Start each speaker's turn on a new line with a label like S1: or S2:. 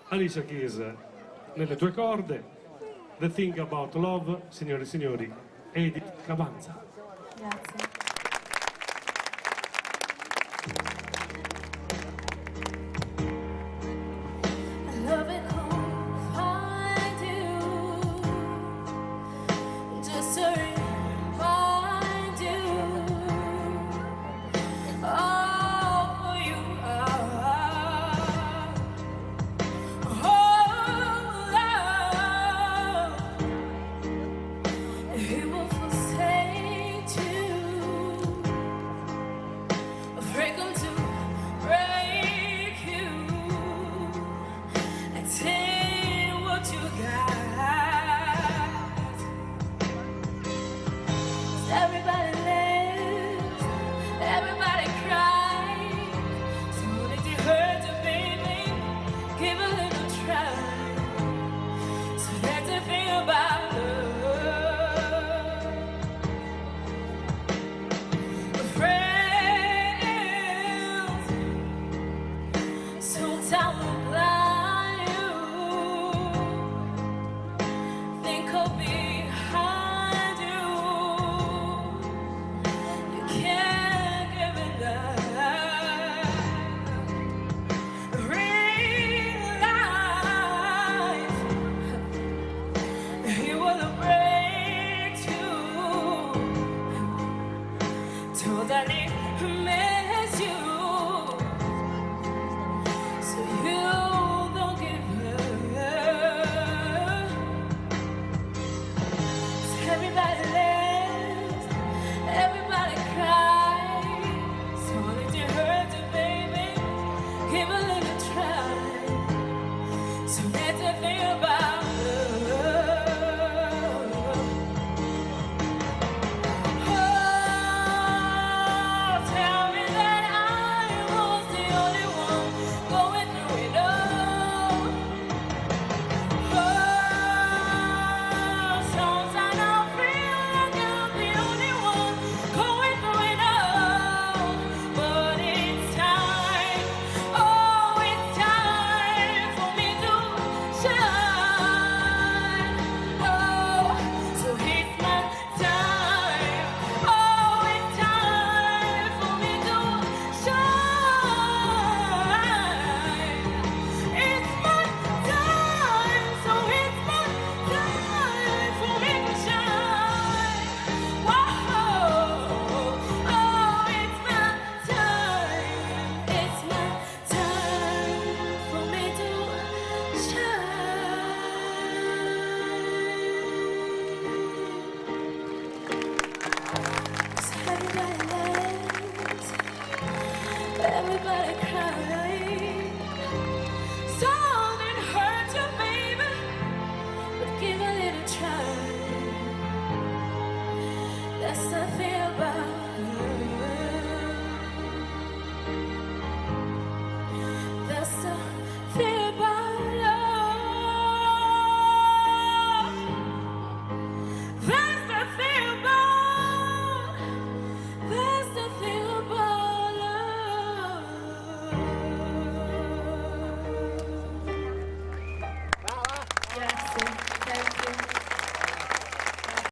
S1: Alicia Keys nelle tue corde, The Thing About Love, signore e signori, Edith Cavanza.
S2: Grazie.
S3: He will forsake you. Freedom to break you and take what you got. Everybody lives, everybody cries. So did you hurt you, baby? Give a little try. So that's the thing about love. Time will blind you. Think of behind you. You can't give it up. Realize he will break you. Totally miss you. So you don't give up. So everybody lives, everybody cries. So did you hurt you, baby? Give a little try. So that's the thing about love. Oh, tell me that I was the only one going through it all. Oh, sometimes I feel like I'm the only one going through it all. But it's time, oh, it's time for me to shine. Oh, so it's my time. Oh, it's time for me to shine. It's my time, so it's my time for me to shine. Whoa, oh, it's my time. It's my time for me to shine. So everybody lives, everybody cries.